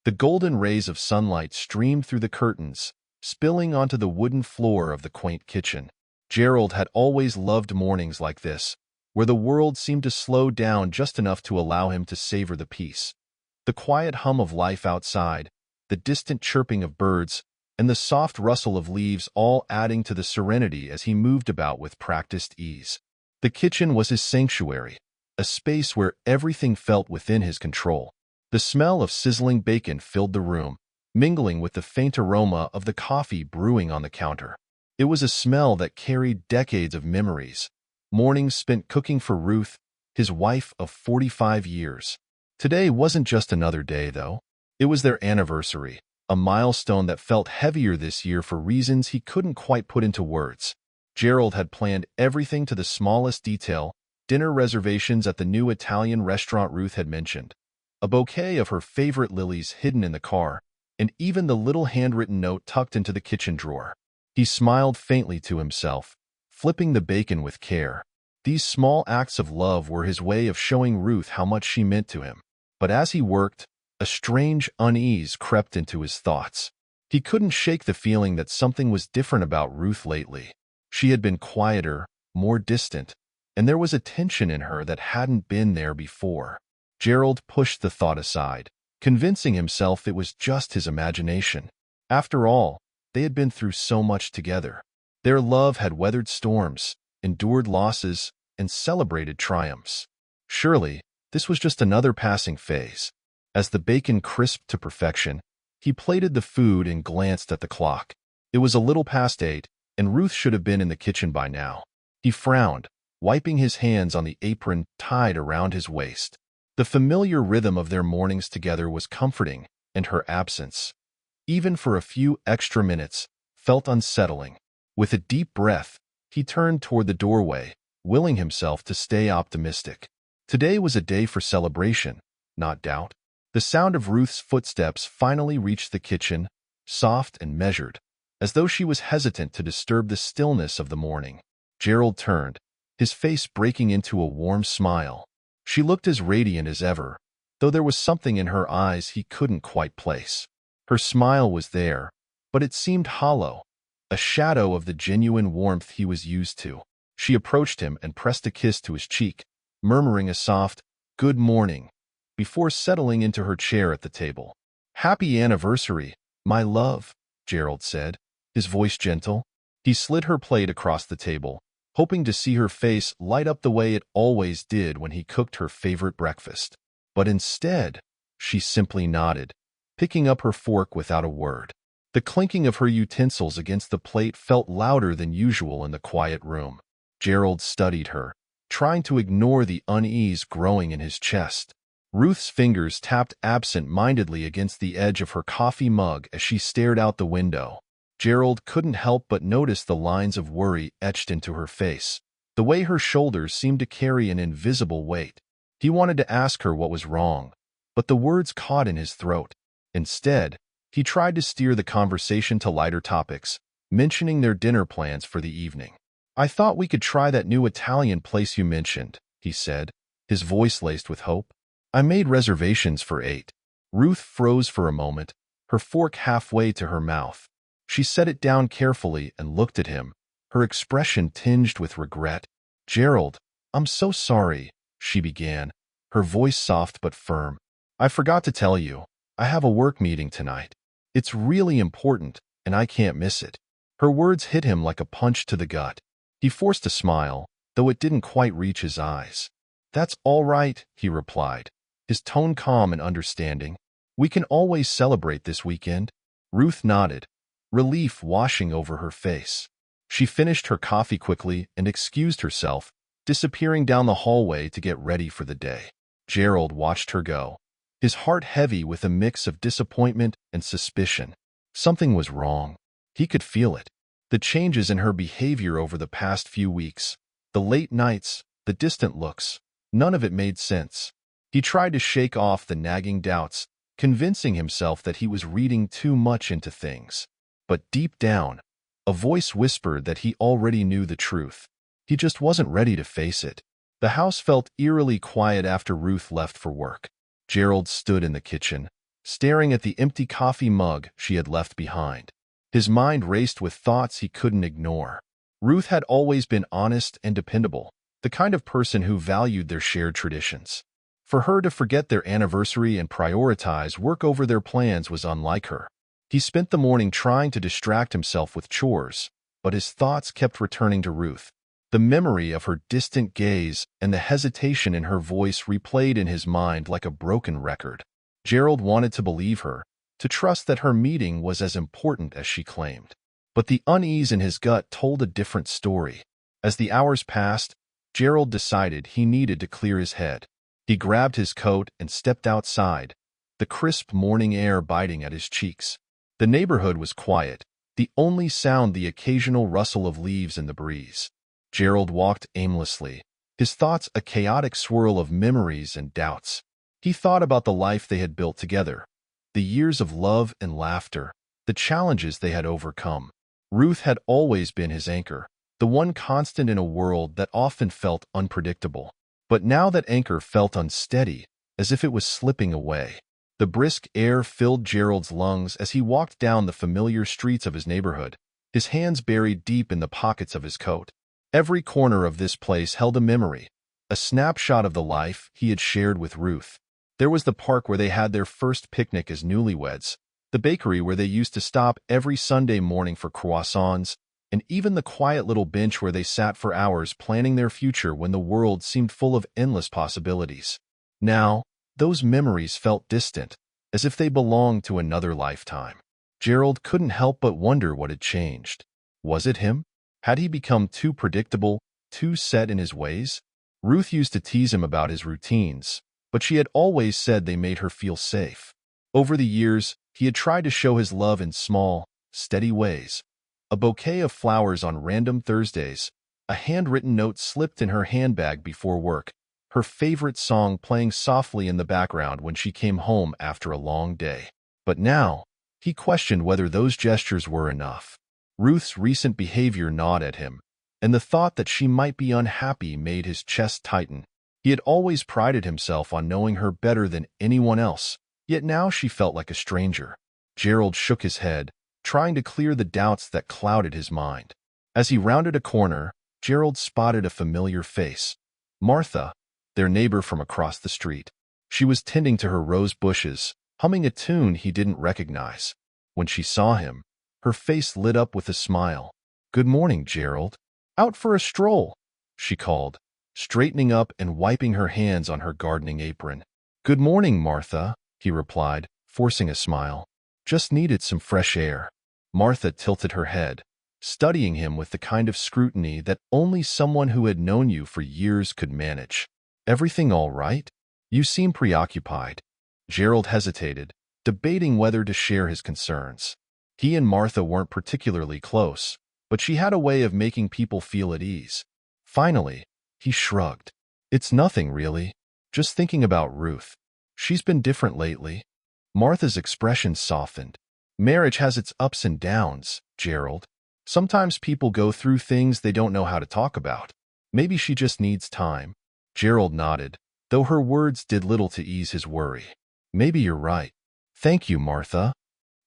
The golden rays of sunlight streamed through the curtains, spilling onto the wooden floor of the quaint kitchen. Gerald had always loved mornings like this, where the world seemed to slow down just enough to allow him to savor the peace. The quiet hum of life outside, the distant chirping of birds, and the soft rustle of leaves all adding to the serenity as he moved about with practiced ease. The kitchen was his sanctuary, a space where everything felt within his control. The smell of sizzling bacon filled the room, mingling with the faint aroma of the coffee brewing on the counter. It was a smell that carried decades of memories, mornings spent cooking for Ruth, his wife of 45 years. Today wasn't just another day, though. It was their anniversary, a milestone that felt heavier this year for reasons he couldn't quite put into words. Gerald had planned everything to the smallest detail: dinner reservations at the new Italian restaurant Ruth had mentioned, a bouquet of her favorite lilies hidden in the car, and even the little handwritten note tucked into the kitchen drawer. He smiled faintly to himself, flipping the bacon with care. These small acts of love were his way of showing Ruth how much she meant to him. But as he worked, a strange unease crept into his thoughts. He couldn't shake the feeling that something was different about Ruth lately. She had been quieter, more distant, and there was a tension in her that hadn't been there before. Gerald pushed the thought aside, convincing himself it was just his imagination. After all, they had been through so much together. Their love had weathered storms, endured losses, and celebrated triumphs. Surely, this was just another passing phase. As the bacon crisped to perfection, he plated the food and glanced at the clock. It was a little past 8, and Ruth should have been in the kitchen by now. He frowned, wiping his hands on the apron tied around his waist. The familiar rhythm of their mornings together was comforting, and her absence, even for a few extra minutes, felt unsettling. With a deep breath, he turned toward the doorway, willing himself to stay optimistic. Today was a day for celebration, not doubt. The sound of Ruth's footsteps finally reached the kitchen, soft and measured, as though she was hesitant to disturb the stillness of the morning. Gerald turned, his face breaking into a warm smile. She looked as radiant as ever, though there was something in her eyes he couldn't quite place. Her smile was there, but it seemed hollow, a shadow of the genuine warmth he was used to. She approached him and pressed a kiss to his cheek, murmuring a soft, "Good morning," before settling into her chair at the table. "Happy anniversary, my love," Gerald said, his voice gentle. He slid her plate across the table, hoping to see her face light up the way it always did when he cooked her favorite breakfast. But instead, she simply nodded, picking up her fork without a word. The clinking of her utensils against the plate felt louder than usual in the quiet room. Gerald studied her, trying to ignore the unease growing in his chest. Ruth's fingers tapped absent-mindedly against the edge of her coffee mug as she stared out the window. Gerald couldn't help but notice the lines of worry etched into her face, the way her shoulders seemed to carry an invisible weight. He wanted to ask her what was wrong, but the words caught in his throat. Instead, he tried to steer the conversation to lighter topics, mentioning their dinner plans for the evening. "I thought we could try that new Italian place you mentioned," he said, his voice laced with hope. "I made reservations for 8. Ruth froze for a moment, her fork halfway to her mouth. She set it down carefully and looked at him, her expression tinged with regret. "Gerald, I'm so sorry," she began, her voice soft but firm. "I forgot to tell you, I have a work meeting tonight. It's really important, and I can't miss it." Her words hit him like a punch to the gut. He forced a smile, though it didn't quite reach his eyes. "That's all right," he replied, his tone calm and understanding. "We can always celebrate this weekend." Ruth nodded, relief washing over her face. She finished her coffee quickly and excused herself, disappearing down the hallway to get ready for the day. Gerald watched her go, his heart heavy with a mix of disappointment and suspicion. Something was wrong. He could feel it. The changes in her behavior over the past few weeks, the late nights, the distant looks, none of it made sense. He tried to shake off the nagging doubts, convincing himself that he was reading too much into things. But deep down, a voice whispered that he already knew the truth. He just wasn't ready to face it. The house felt eerily quiet after Ruth left for work. Gerald stood in the kitchen, staring at the empty coffee mug she had left behind. His mind raced with thoughts he couldn't ignore. Ruth had always been honest and dependable, the kind of person who valued their shared traditions. For her to forget their anniversary and prioritize work over their plans was unlike her. He spent the morning trying to distract himself with chores, but his thoughts kept returning to Ruth. The memory of her distant gaze and the hesitation in her voice replayed in his mind like a broken record. Gerald wanted to believe her, to trust that her meeting was as important as she claimed. But the unease in his gut told a different story. As the hours passed, Gerald decided he needed to clear his head. He grabbed his coat and stepped outside, the crisp morning air biting at his cheeks. The neighborhood was quiet, the only sound the occasional rustle of leaves in the breeze. Gerald walked aimlessly, his thoughts a chaotic swirl of memories and doubts. He thought about the life they had built together, the years of love and laughter, the challenges they had overcome. Ruth had always been his anchor, the one constant in a world that often felt unpredictable. But now that anchor felt unsteady, as if it was slipping away. The brisk air filled Gerald's lungs as he walked down the familiar streets of his neighborhood, his hands buried deep in the pockets of his coat. Every corner of this place held a memory, a snapshot of the life he had shared with Ruth. There was the park where they had their first picnic as newlyweds, the bakery where they used to stop every Sunday morning for croissants, and even the quiet little bench where they sat for hours planning their future when the world seemed full of endless possibilities. Now, those memories felt distant, as if they belonged to another lifetime. Gerald couldn't help but wonder what had changed. Was it him? Had he become too predictable, too set in his ways? Ruth used to tease him about his routines, but she had always said they made her feel safe. Over the years, he had tried to show his love in small, steady ways. A bouquet of flowers on random Thursdays, a handwritten note slipped in her handbag before work, her favorite song playing softly in the background when she came home after a long day. But now, he questioned whether those gestures were enough. Ruth's recent behavior gnawed at him, and the thought that she might be unhappy made his chest tighten. He had always prided himself on knowing her better than anyone else, yet now she felt like a stranger. Gerald shook his head, trying to clear the doubts that clouded his mind. As he rounded a corner, Gerald spotted a familiar face. Martha, their neighbor from across the street. She was tending to her rose bushes, humming a tune he didn't recognize. When she saw him, her face lit up with a smile. "Good morning, Gerald. Out for a stroll," she called, straightening up and wiping her hands on her gardening apron. "Good morning, Martha," he replied, forcing a smile. "Just needed some fresh air." Martha tilted her head, studying him with the kind of scrutiny that only someone who had known you for years could manage. "Everything all right? You seem preoccupied." Gerald hesitated, debating whether to share his concerns. He and Martha weren't particularly close, but she had a way of making people feel at ease. Finally, he shrugged. "It's nothing, really. Just thinking about Ruth. She's been different lately." Martha's expression softened. "Marriage has its ups and downs, Gerald. Sometimes people go through things they don't know how to talk about. Maybe she just needs time." Gerald nodded, though her words did little to ease his worry. "Maybe you're right. Thank you, Martha."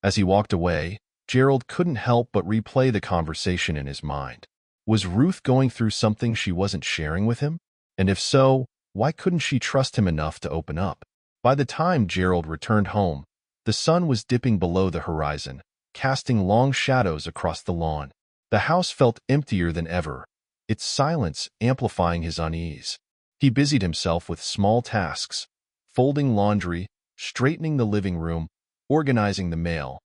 As he walked away, Gerald couldn't help but replay the conversation in his mind. Was Ruth going through something she wasn't sharing with him? And if so, why couldn't she trust him enough to open up? By the time Gerald returned home, the sun was dipping below the horizon, casting long shadows across the lawn. The house felt emptier than ever, its silence amplifying his unease. He busied himself with small tasks, folding laundry, straightening the living room, organizing the mail,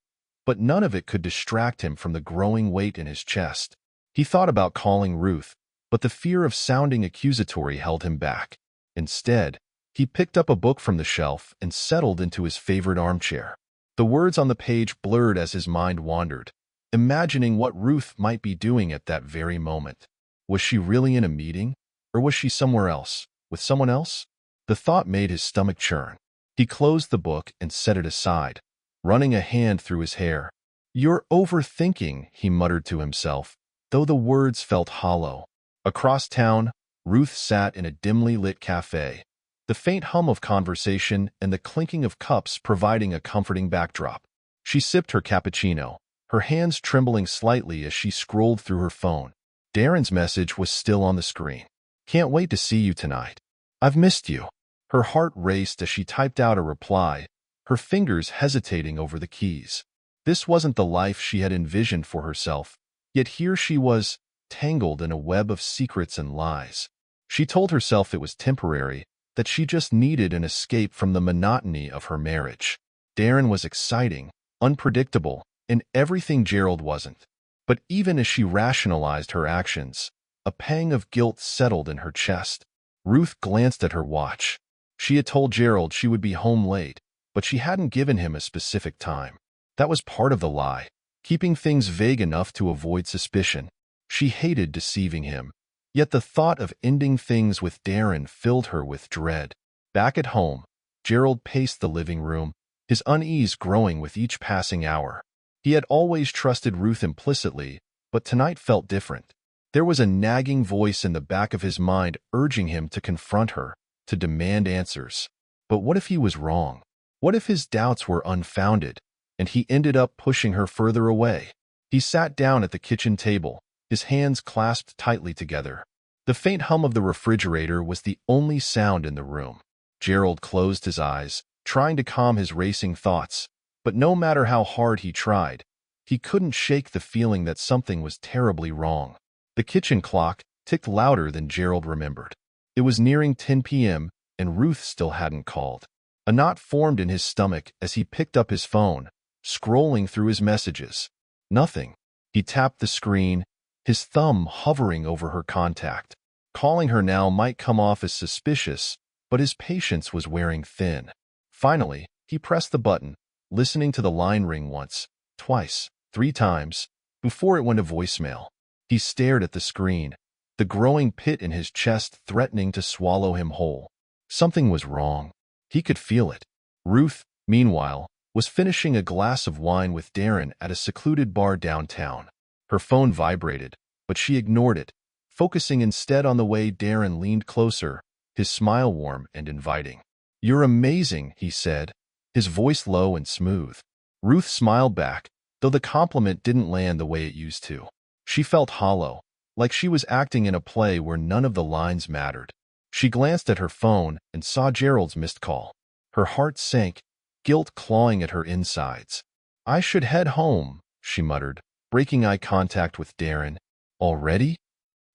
but none of it could distract him from the growing weight in his chest. He thought about calling Ruth, but the fear of sounding accusatory held him back. Instead, he picked up a book from the shelf and settled into his favorite armchair. The words on the page blurred as his mind wandered, imagining what Ruth might be doing at that very moment. Was she really in a meeting? Or was she somewhere else, with someone else? The thought made his stomach churn. He closed the book and set it aside, running a hand through his hair. "You're overthinking," he muttered to himself, though the words felt hollow. Across town, Ruth sat in a dimly lit cafe. the faint hum of conversation and the clinking of cups providing a comforting backdrop. She sipped her cappuccino, her hands trembling slightly as she scrolled through her phone. Darren's message was still on the screen. "Can't wait to see you tonight. I've missed you." Her heart raced as she typed out a reply, her fingers hesitating over the keys. This wasn't the life she had envisioned for herself, yet here she was, tangled in a web of secrets and lies. She told herself it was temporary, that she just needed an escape from the monotony of her marriage. Darren was exciting, unpredictable, and everything Gerald wasn't. But even as she rationalized her actions, a pang of guilt settled in her chest. Ruth glanced at her watch. She had told Gerald she would be home late, but she hadn't given him a specific time. That was part of the lie, keeping things vague enough to avoid suspicion. She hated deceiving him, yet the thought of ending things with Darren filled her with dread. Back at home, Gerald paced the living room, his unease growing with each passing hour. He had always trusted Ruth implicitly, but tonight felt different. There was a nagging voice in the back of his mind urging him to confront her, to demand answers. But what if he was wrong? What if his doubts were unfounded, and he ended up pushing her further away? He sat down at the kitchen table, his hands clasped tightly together. The faint hum of the refrigerator was the only sound in the room. Gerald closed his eyes, trying to calm his racing thoughts, but no matter how hard he tried, he couldn't shake the feeling that something was terribly wrong. The kitchen clock ticked louder than Gerald remembered. It was nearing 10 p.m., and Ruth still hadn't called. A knot formed in his stomach as he picked up his phone, scrolling through his messages. Nothing. He tapped the screen, his thumb hovering over her contact. Calling her now might come off as suspicious, but his patience was wearing thin. Finally, he pressed the button, listening to the line ring once, twice, 3 times, before it went to voicemail. He stared at the screen, the growing pit in his chest threatening to swallow him whole. Something was wrong. He could feel it. Ruth, meanwhile, was finishing a glass of wine with Darren at a secluded bar downtown. Her phone vibrated, but she ignored it, focusing instead on the way Darren leaned closer, his smile warm and inviting. "You're amazing," he said, his voice low and smooth. Ruth smiled back, though the compliment didn't land the way it used to. She felt hollow, like she was acting in a play where none of the lines mattered. She glanced at her phone and saw Gerald's missed call. Her heart sank, guilt clawing at her insides. "I should head home," she muttered, breaking eye contact with Darren. "Already?"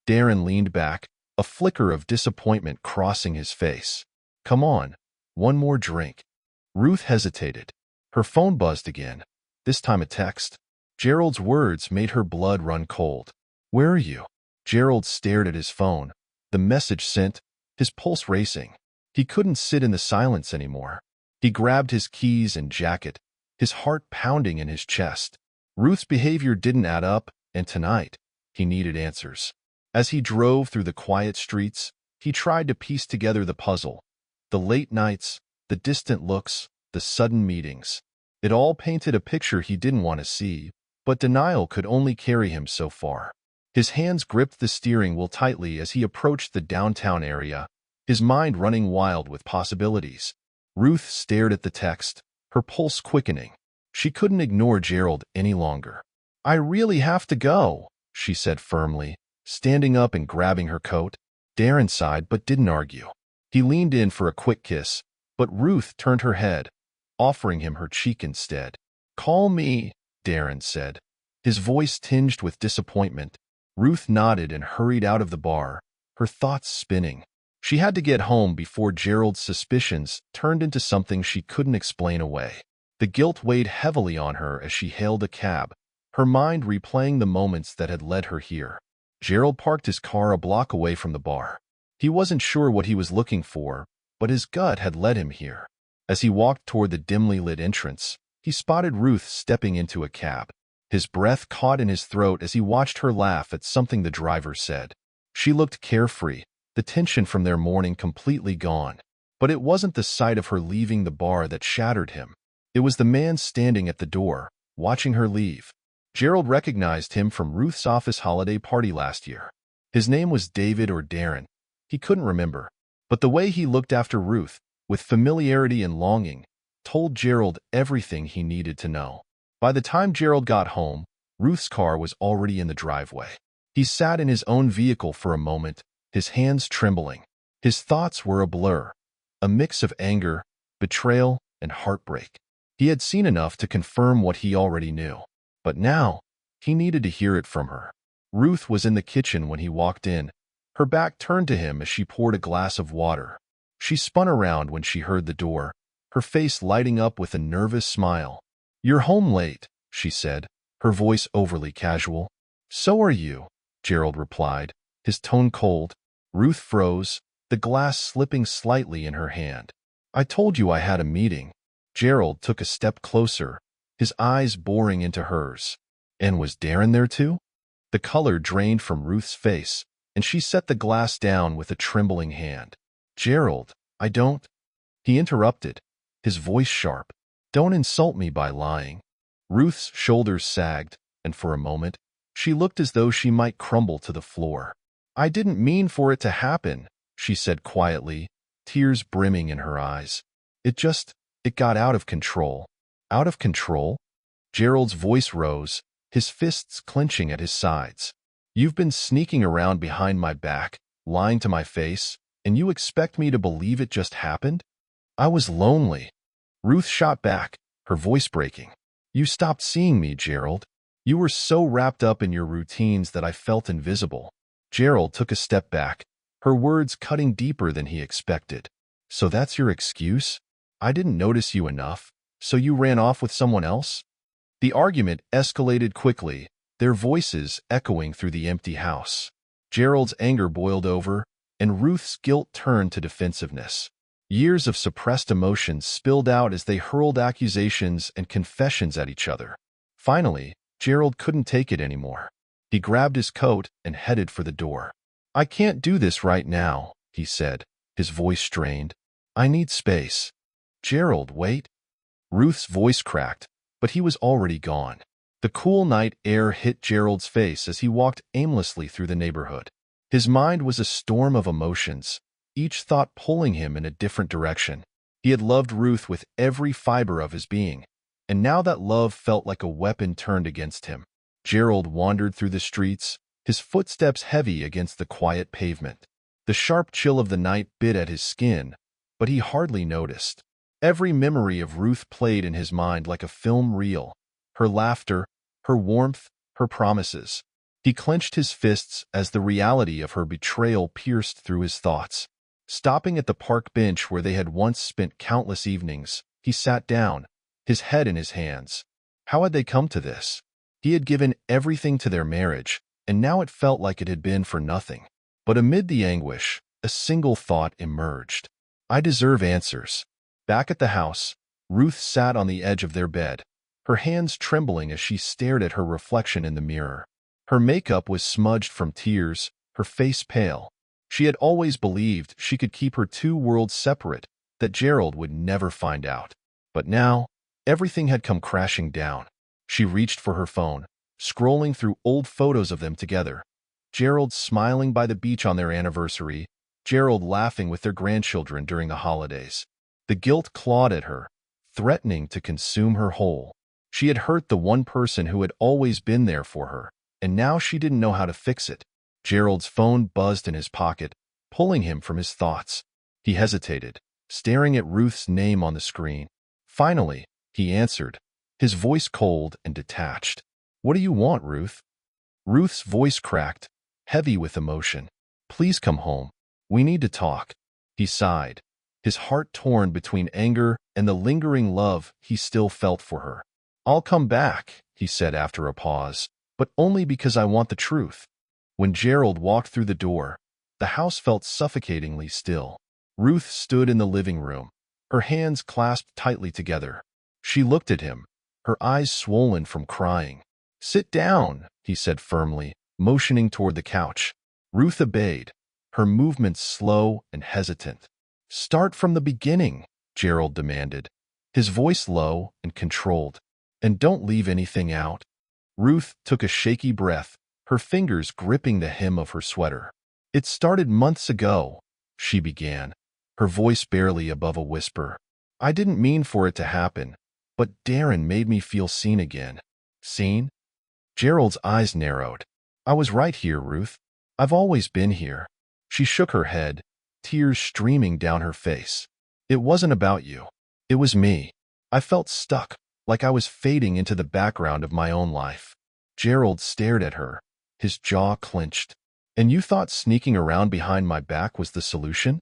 Darren leaned back, a flicker of disappointment crossing his face. "Come on, one more drink." Ruth hesitated. Her phone buzzed again, this time a text. Gerald's words made her blood run cold. "Where are you?" Gerald stared at his phone, the message sent, his pulse racing. He couldn't sit in the silence anymore. He grabbed his keys and jacket, his heart pounding in his chest. Ruth's behavior didn't add up, and tonight, he needed answers. As he drove through the quiet streets, he tried to piece together the puzzle. The late nights, the distant looks, the sudden meetings. It all painted a picture he didn't want to see, but denial could only carry him so far. His hands gripped the steering wheel tightly as he approached the downtown area, his mind running wild with possibilities. Ruth stared at the text, her pulse quickening. She couldn't ignore Gerald any longer. "I really have to go," she said firmly, standing up and grabbing her coat. Darren sighed but didn't argue. He leaned in for a quick kiss, but Ruth turned her head, offering him her cheek instead. "Call me," Darren said, his voice tinged with disappointment. Ruth nodded and hurried out of the bar, her thoughts spinning. She had to get home before Gerald's suspicions turned into something she couldn't explain away. The guilt weighed heavily on her as she hailed a cab, her mind replaying the moments that had led her here. Gerald parked his car a block away from the bar. He wasn't sure what he was looking for, but his gut had led him here. As he walked toward the dimly lit entrance, he spotted Ruth stepping into a cab. His breath caught in his throat as he watched her laugh at something the driver said. She looked carefree, the tension from their morning completely gone. But it wasn't the sight of her leaving the bar that shattered him. It was the man standing at the door, watching her leave. Gerald recognized him from Ruth's office holiday party last year. His name was David or Darren. He couldn't remember. But the way he looked after Ruth, with familiarity and longing, told Gerald everything he needed to know. By the time Gerald got home, Ruth's car was already in the driveway. He sat in his own vehicle for a moment, his hands trembling. His thoughts were a blur, a mix of anger, betrayal, and heartbreak. He had seen enough to confirm what he already knew. But now, he needed to hear it from her. Ruth was in the kitchen when he walked in, her back turned to him as she poured a glass of water. She spun around when she heard the door, her face lighting up with a nervous smile. "You're home late," she said, her voice overly casual. "So are you," Gerald replied, his tone cold. Ruth froze, the glass slipping slightly in her hand. "I told you I had a meeting." Gerald took a step closer, his eyes boring into hers. "And was Darren there too?" The color drained from Ruth's face, and she set the glass down with a trembling hand. "Gerald, I don't—" He interrupted, his voice sharp. "Don't insult me by lying." Ruth's shoulders sagged, and for a moment, she looked as though she might crumble to the floor. "I didn't mean for it to happen," she said quietly, tears brimming in her eyes. It got out of control." "Out of control?" Gerald's voice rose, his fists clenching at his sides. "You've been sneaking around behind my back, lying to my face, and you expect me to believe it just happened?" "I was lonely." Ruth shot back, her voice breaking. "You stopped seeing me, Gerald. You were so wrapped up in your routines that I felt invisible." Gerald took a step back, her words cutting deeper than he expected. "So that's your excuse? I didn't notice you enough, so you ran off with someone else?" The argument escalated quickly, their voices echoing through the empty house. Gerald's anger boiled over, and Ruth's guilt turned to defensiveness. Years of suppressed emotions spilled out as they hurled accusations and confessions at each other. Finally, Gerald couldn't take it anymore. He grabbed his coat and headed for the door. "I can't do this right now," he said, his voice strained. "I need space." "Gerald, wait." Ruth's voice cracked, but he was already gone. The cool night air hit Gerald's face as he walked aimlessly through the neighborhood. His mind was a storm of emotions, each thought pulling him in a different direction. He had loved Ruth with every fiber of his being, and now that love felt like a weapon turned against him. Gerald wandered through the streets, his footsteps heavy against the quiet pavement. The sharp chill of the night bit at his skin, but he hardly noticed. Every memory of Ruth played in his mind like a film reel. Her laughter, her warmth, her promises. He clenched his fists as the reality of her betrayal pierced through his thoughts. Stopping at the park bench where they had once spent countless evenings, he sat down, his head in his hands. How had they come to this? He had given everything to their marriage, and now it felt like it had been for nothing. But amid the anguish, a single thought emerged. "I deserve answers." Back at the house, Ruth sat on the edge of their bed, her hands trembling as she stared at her reflection in the mirror. Her makeup was smudged from tears, her face pale. She had always believed she could keep her two worlds separate, that Gerald would never find out. But now, everything had come crashing down. She reached for her phone, scrolling through old photos of them together. Gerald smiling by the beach on their anniversary, Gerald laughing with their grandchildren during the holidays. The guilt clawed at her, threatening to consume her whole. She had hurt the one person who had always been there for her, and now she didn't know how to fix it. Gerald's phone buzzed in his pocket, pulling him from his thoughts. He hesitated, staring at Ruth's name on the screen. Finally, he answered, his voice cold and detached. "What do you want, Ruth?" Ruth's voice cracked, heavy with emotion. "Please come home. We need to talk." He sighed, his heart torn between anger and the lingering love he still felt for her. "I'll come back," he said after a pause, "but only because I want the truth." When Gerald walked through the door, the house felt suffocatingly still. Ruth stood in the living room, her hands clasped tightly together. She looked at him, her eyes swollen from crying. "Sit down," he said firmly, motioning toward the couch. Ruth obeyed, her movements slow and hesitant. "Start from the beginning," Gerald demanded, his voice low and controlled. "And don't leave anything out." Ruth took a shaky breath, her fingers gripping the hem of her sweater. "It started months ago," she began, her voice barely above a whisper. I didn't mean for it to happen, but Darren made me feel seen again. Seen? Gerald's eyes narrowed. I was right here, Ruth. I've always been here. She shook her head, tears streaming down her face. It wasn't about you. It was me. I felt stuck, like I was fading into the background of my own life. Gerald stared at her, his jaw clenched. And you thought sneaking around behind my back was the solution?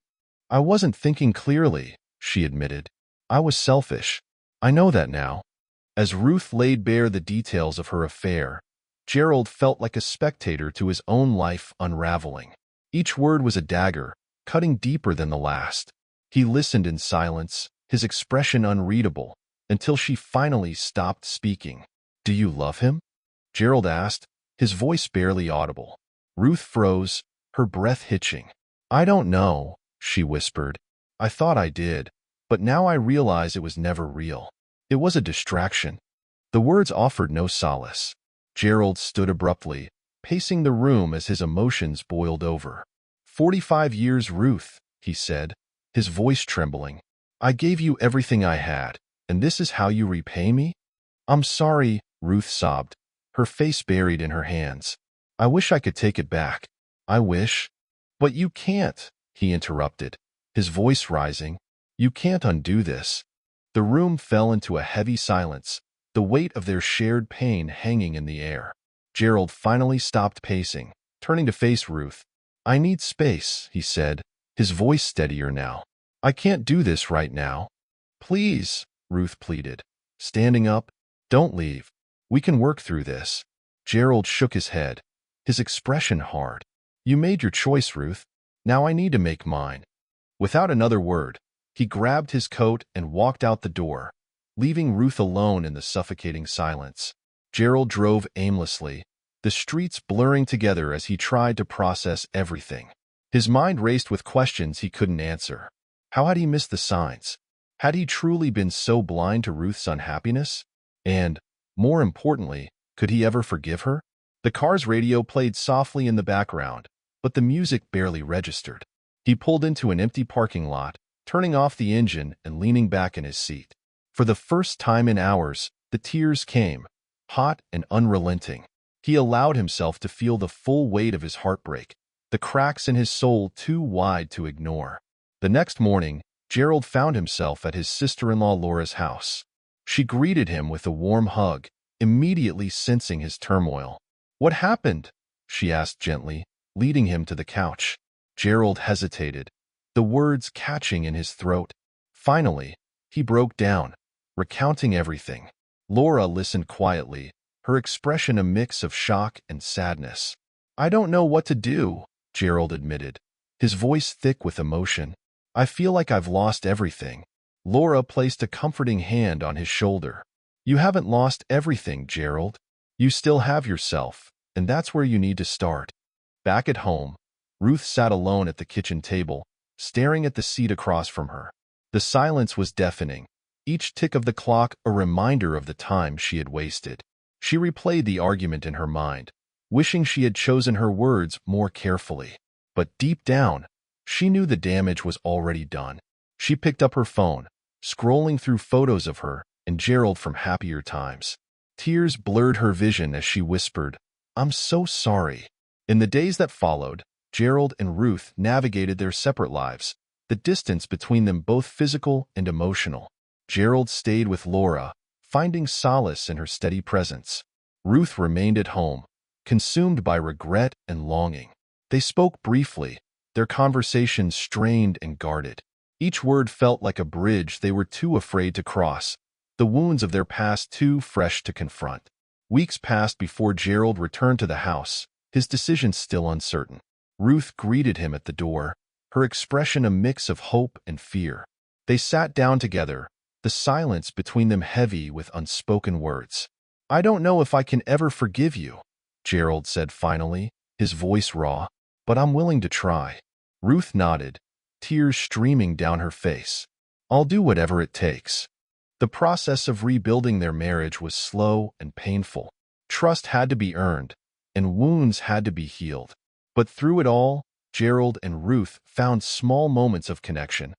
I wasn't thinking clearly, she admitted. I was selfish. I know that now. As Ruth laid bare the details of her affair, Gerald felt like a spectator to his own life unraveling. Each word was a dagger, cutting deeper than the last. He listened in silence, his expression unreadable, until she finally stopped speaking. Do you love him? Gerald asked, his voice barely audible. Ruth froze, her breath hitching. I don't know, she whispered. I thought I did, but now I realize it was never real. It was a distraction. The words offered no solace. Gerald stood abruptly, pacing the room as his emotions boiled over. 45 years, Ruth, he said, his voice trembling. I gave you everything I had, and this is how you repay me? I'm sorry, Ruth sobbed, her face buried in her hands. I wish I could take it back. I wish. But you can't, he interrupted, his voice rising. You can't undo this. The room fell into a heavy silence, the weight of their shared pain hanging in the air. Gerald finally stopped pacing, turning to face Ruth. I need space, he said, his voice steadier now. I can't do this right now. Please, Ruth pleaded, standing up. Don't leave. We can work through this. Gerald shook his head, his expression hard. You made your choice, Ruth. Now I need to make mine. Without another word, he grabbed his coat and walked out the door, leaving Ruth alone in the suffocating silence. Gerald drove aimlessly, the streets blurring together as he tried to process everything. His mind raced with questions he couldn't answer. How had he missed the signs? Had he truly been so blind to Ruth's unhappiness? And, more importantly, could he ever forgive her? The car's radio played softly in the background, but the music barely registered. He pulled into an empty parking lot, turning off the engine and leaning back in his seat. For the first time in hours, the tears came, hot and unrelenting. He allowed himself to feel the full weight of his heartbreak, the cracks in his soul too wide to ignore. The next morning, Gerald found himself at his sister-in-law Laura's house. She greeted him with a warm hug, immediately sensing his turmoil. What happened? She asked gently, leading him to the couch. Gerald hesitated, the words catching in his throat. Finally, he broke down, recounting everything. Laura listened quietly, her expression a mix of shock and sadness. I don't know what to do, Gerald admitted, his voice thick with emotion. I feel like I've lost everything. Laura placed a comforting hand on his shoulder. You haven't lost everything, Gerald. You still have yourself, and that's where you need to start. Back at home, Ruth sat alone at the kitchen table, staring at the seat across from her. The silence was deafening, each tick of the clock a reminder of the time she had wasted. She replayed the argument in her mind, wishing she had chosen her words more carefully. But deep down, she knew the damage was already done. She picked up her phone, scrolling through photos of her and Gerald from happier times. Tears blurred her vision as she whispered, I'm so sorry. In the days that followed, Gerald and Ruth navigated their separate lives, the distance between them both physical and emotional. Gerald stayed with Laura, finding solace in her steady presence. Ruth remained at home, consumed by regret and longing. They spoke briefly, their conversation strained and guarded. Each word felt like a bridge they were too afraid to cross, the wounds of their past too fresh to confront. Weeks passed before Gerald returned to the house, his decision still uncertain. Ruth greeted him at the door, her expression a mix of hope and fear. They sat down together, the silence between them heavy with unspoken words. I don't know if I can ever forgive you, Gerald said finally, his voice raw, but I'm willing to try. Ruth nodded, tears streaming down her face. I'll do whatever it takes. The process of rebuilding their marriage was slow and painful. Trust had to be earned, and wounds had to be healed. But through it all, Gerald and Ruth found small moments of connection,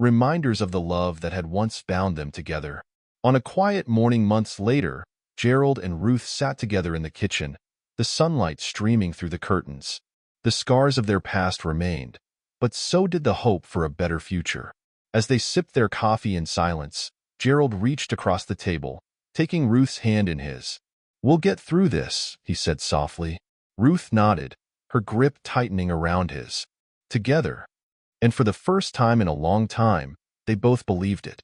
reminders of the love that had once bound them together. On a quiet morning months later, Gerald and Ruth sat together in the kitchen, the sunlight streaming through the curtains. The scars of their past remained, but so did the hope for a better future. As they sipped their coffee in silence, Gerald reached across the table, taking Ruth's hand in his. "We'll get through this," he said softly. Ruth nodded, her grip tightening around his. Together. And for the first time in a long time, they both believed it.